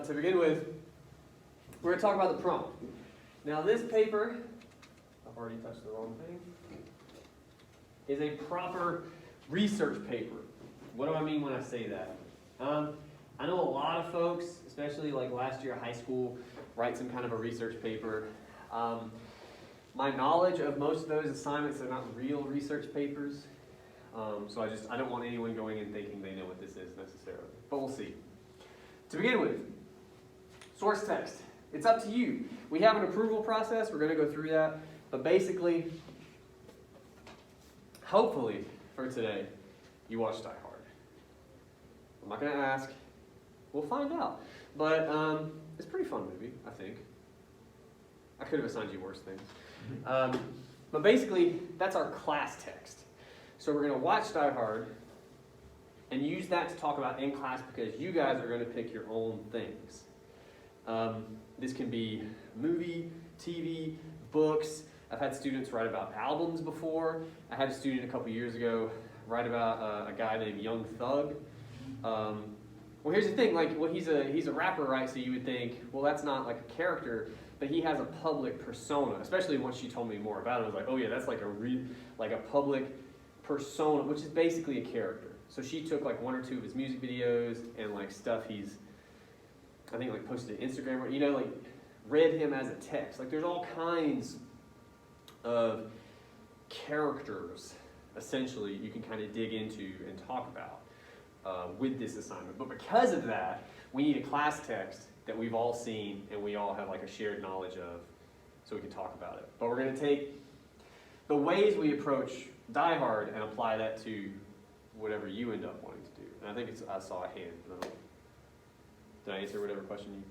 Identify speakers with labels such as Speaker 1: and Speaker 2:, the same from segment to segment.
Speaker 1: to begin with, we're going to talk about the prompt. Now this paper, I've already touched the wrong thing, is a proper research paper. What do I mean when I say that? I know a lot of folks, especially like last year at high school, write some kind of a research paper. My knowledge of most of those assignments are not real research papers. So I don't want anyone going in thinking they know what this is necessarily. But we'll see. To begin with, source text. It's up to you. We have an approval process. We're going to go through that. But basically, hopefully for today, you watch Die Hard. I'm not going to ask. We'll find out. But it's a pretty fun movie, I think. I could have assigned you worse things. But basically, that's our class text. So we're going to watch Die Hard and use that to talk about in class because you guys are going to pick your own things. This can be movie, TV, books. I've had students write about albums before. I had a student a couple years ago write about a guy named Young Thug. Well, here's the thing, he's a rapper, right? So you would think, well, that's not like a character, but he has a public persona. Especially once she told me more about it, I was like, oh yeah, that's like a public persona, which is basically a character. So she took like one or two of his music videos and like stuff he's, I think like posted to Instagram, or like read him as a text. Like there's all kinds of characters, essentially, you can kind of dig into and talk about with this assignment. But because of that, we need a class text that we've all seen and we all have like a shared knowledge of, so we can talk about it. But we're going to take the ways we approach Die Hard and apply that to whatever you end up wanting to do. And I think I saw a hand. Did I answer whatever question you?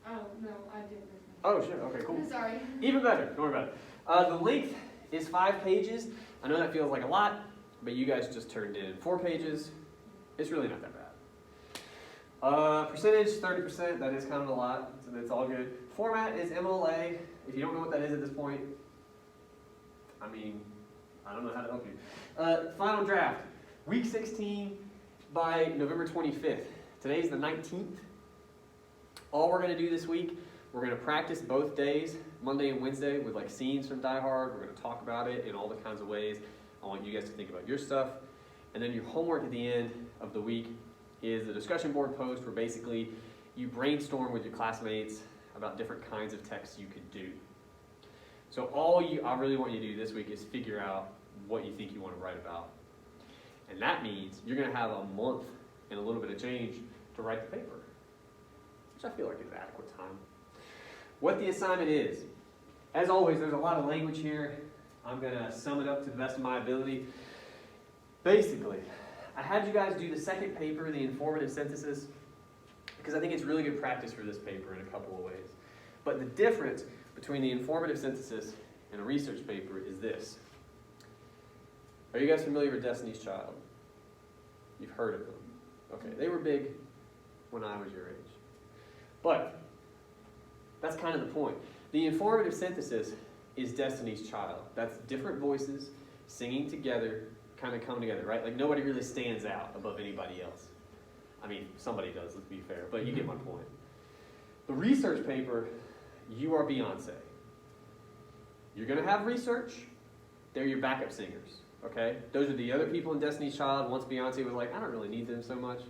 Speaker 2: Oh, no, I didn't.
Speaker 1: Oh, shit. Okay, cool.
Speaker 2: Sorry.
Speaker 1: Even better. Don't worry about it. The length is 5 pages. I know that feels like a lot, but you guys just turned in 4 pages. It's really not that bad. Percentage, 30%. That is kind of a lot, so that's all good. Format is MLA. If you don't know what that is at this point, I mean, I don't know how to help you. Final draft, week 16 by November 25th. Today's the 19th. All we're going to do this week, we're going to practice both days, Monday and Wednesday, with like scenes from Die Hard. We're going to talk about it in all the kinds of ways. I want you guys to think about your stuff. And then your homework at the end of the week is a discussion board post where basically you brainstorm with your classmates about different kinds of texts you could do. So I really want you to do this week is figure out what you think you want to write about. And that means you're going to have a month and a little bit of change to write the paper, which I feel like is adequate time. What the assignment is, as always, there's a lot of language here. I'm going to sum it up to the best of my ability. Basically, I had you guys do the second paper, the informative synthesis, because I think it's really good practice for this paper in a couple of ways. But the difference between the informative synthesis and a research paper is this. Are you guys familiar with Destiny's Child? You've heard of them. Okay, they were big when I was your age. But that's kind of the point. The informative synthesis is Destiny's Child. That's different voices singing together, kind of come together, right? Like nobody really stands out above anybody else. I mean, somebody does, let's be fair, but you get my point. The research paper, you are Beyonce. You're going to have research. They're your backup singers, okay? Those are the other people in Destiny's Child. Once Beyonce was like, I don't really need them so much.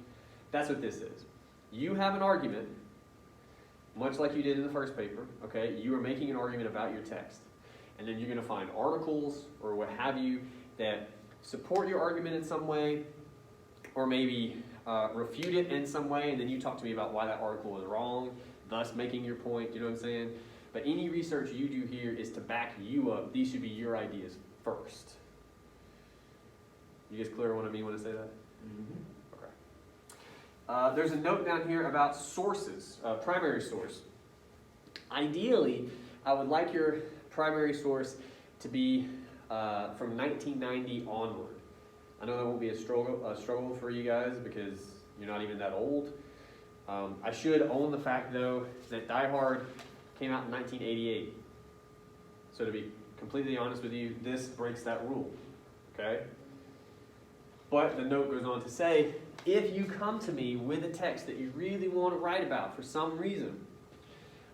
Speaker 1: That's what this is. You have an argument, much like you did in the first paper, okay? You are making an argument about your text. And then you're going to find articles or what have you that support your argument in some way, or maybe refute it in some way, and then you talk to me about why that article is wrong, thus making your point, you know what I'm saying? But any research you do here is to back you up. These should be your ideas first. You guys clear on what I mean when I say that? Mm-hmm. Okay. There's a note down here about sources, primary source. Ideally, I would like your primary source to be from 1990 onward. I know that won't be a struggle for you guys because you're not even that old. I should own the fact, though, that Die Hard came out in 1988. So to be completely honest with you, this breaks that rule, okay? But the note goes on to say, if you come to me with a text that you really want to write about for some reason,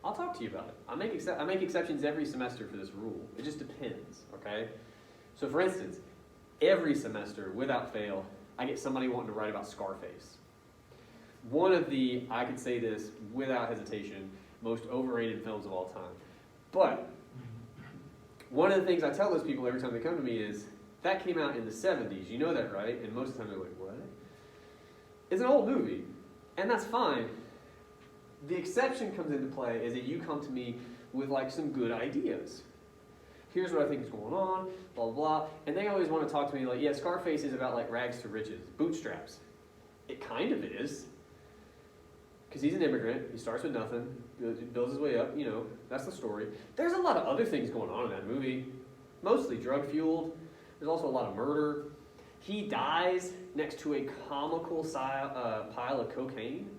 Speaker 1: I'll talk to you about it. I make exceptions every semester for this rule. It just depends, okay? So for instance, every semester, without fail, I get somebody wanting to write about Scarface. One of the, I could say this without hesitation, most overrated films of all time. But one of the things I tell those people every time they come to me is, that came out in the 70s. You know that, right? And most of the time they're like, what? It's an old movie, and that's fine. The exception comes into play is that you come to me with like some good ideas. Here's what I think is going on, blah, blah, blah. And they always want to talk to me like, yeah, Scarface is about like rags to riches, bootstraps. It kind of is. Because he's an immigrant, he starts with nothing, builds his way up, you know, that's the story. There's a lot of other things going on in that movie, mostly drug-fueled. There's also a lot of murder. He dies next to a comical pile of cocaine.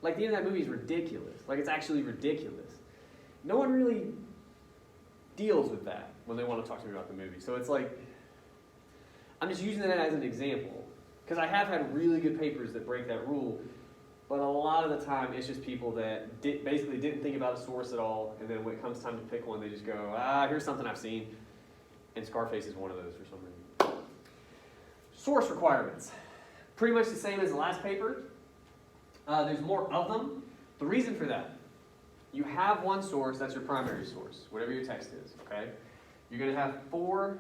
Speaker 1: Like, the end of that movie is ridiculous. Like, it's actually ridiculous. No one really deals with that when they want to talk to me about the movie. So it's like, I'm just using that as an example. Because I have had really good papers that break that rule, but a lot of the time it's just people that basically didn't think about a source at all, and then when it comes time to pick one, they just go, here's something I've seen. And Scarface is one of those for some reason. Source requirements. Pretty much the same as the last paper. There's more of them. The reason for that, you have one source, that's your primary source, whatever your text is, okay? You're going to have 4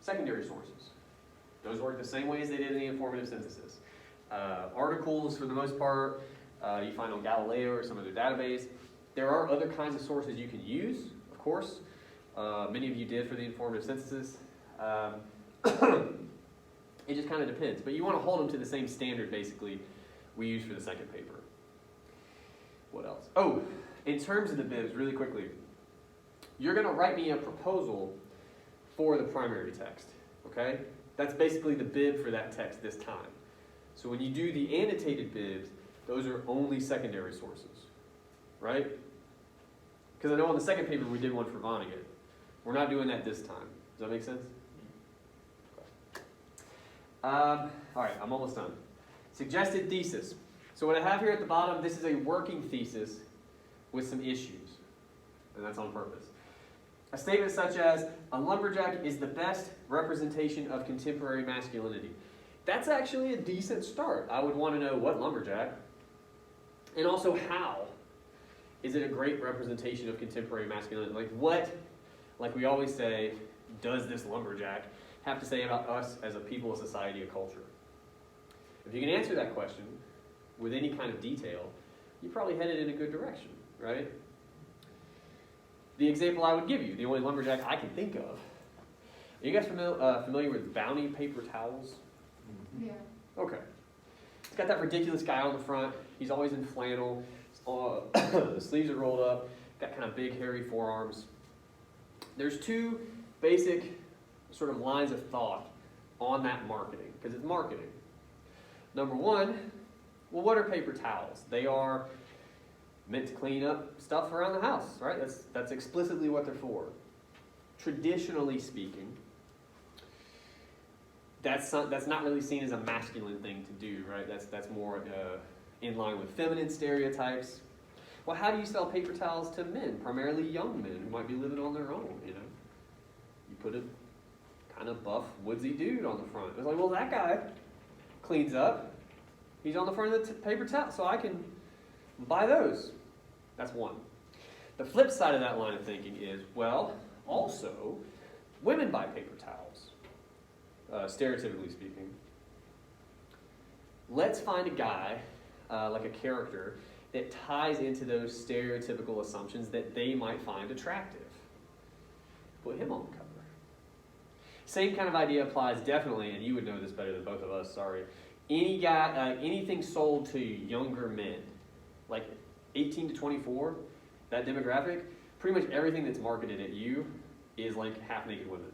Speaker 1: secondary sources. Those work the same way as they did in the informative synthesis. Articles, for the most part, you find on Galileo or some other database. There are other kinds of sources you can use, of course. Many of you did for the informative synthesis. It just kind of depends. But you want to hold them to the same standard, basically, we use for the second paper. What else? Oh, in terms of the bibs, really quickly, you're going to write me a proposal for the primary text, okay? That's basically the bib for that text this time. So when you do the annotated bibs, those are only secondary sources, right? Because I know on the second paper we did one for Vonnegut. We're not doing that this time. Does that make sense? All right, I'm almost done. Suggested thesis. So what I have here at the bottom, this is a working thesis with some issues, and that's on purpose. A statement such as, a lumberjack is the best representation of contemporary masculinity. That's actually a decent start. I would want to know what lumberjack, and also how is it a great representation of contemporary masculinity? Like what, like we always say, does this lumberjack have to say about us as a people, a society, a culture? If you can answer that question with any kind of detail, you're probably headed in a good direction, right? The example I would give you, the only lumberjack I can think of. Are you guys familiar with Bounty paper towels?
Speaker 2: Yeah.
Speaker 1: Okay. It's got that ridiculous guy on the front. He's always in flannel. The sleeves are rolled up. Got kind of big, hairy forearms. There's 2 basic sort of lines of thought on that marketing, because it's marketing. Number 1, well, what are paper towels? They are meant to clean up stuff around the house, right? That's explicitly what they're for. Traditionally speaking, that's not really seen as a masculine thing to do, right? That's more in line with feminine stereotypes. Well, how do you sell paper towels to men, primarily young men who might be living on their own, you know? You put a kind of buff, woodsy dude on the front. It's like, well, that guy cleans up. He's on the front of the paper towel, so I can buy those. That's one. The flip side of that line of thinking is, well, also, women buy paper towels, stereotypically speaking. Let's find a guy, like a character, that ties into those stereotypical assumptions that they might find attractive. Put him on the cover. Same kind of idea applies definitely, and you would know this better than both of us, sorry. Any guy, anything sold to younger men, like 18 to 24, that demographic, pretty much everything that's marketed at you is like half-naked women.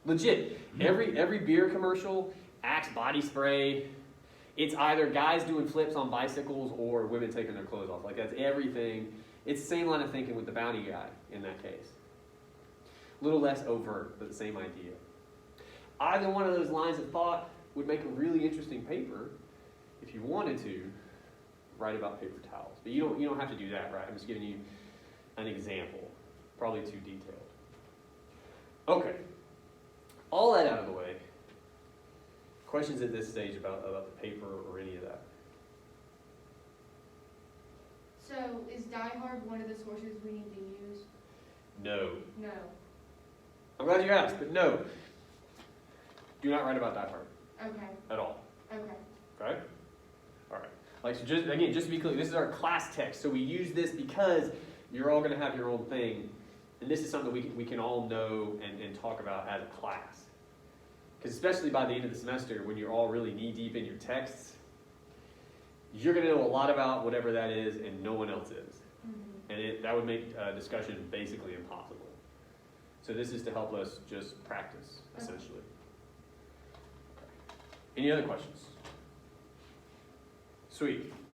Speaker 1: Legit. Every beer commercial, Axe body spray, it's either guys doing flips on bicycles or women taking their clothes off. Like that's everything. It's the same line of thinking with the Bounty guy in that case. A little less overt, but the same idea. Either one of those lines of thought would make a really interesting paper if you wanted to write about paper towels. But you don't have to do that, right? I'm just giving you an example, probably too detailed. Okay, all that out of the way. Questions at this stage about the paper or any of that?
Speaker 2: So is Die Hard one of the sources we need to use?
Speaker 1: No.
Speaker 2: No.
Speaker 1: I'm glad you asked, but no. Do not write about Die Hard
Speaker 2: Okay.
Speaker 1: at all.
Speaker 2: Okay.
Speaker 1: Okay? All right. Like, so just to be clear, this is our class text. So we use this because you're all going to have your own thing. And this is something we can all know and talk about as a class. Because especially by the end of the semester, when you're all really knee-deep in your texts, you're going to know a lot about whatever that is and no one else is.
Speaker 2: Mm-hmm.
Speaker 1: And that would make discussion basically impossible. So this is to help us just practice, essentially. Any other questions? Sweet.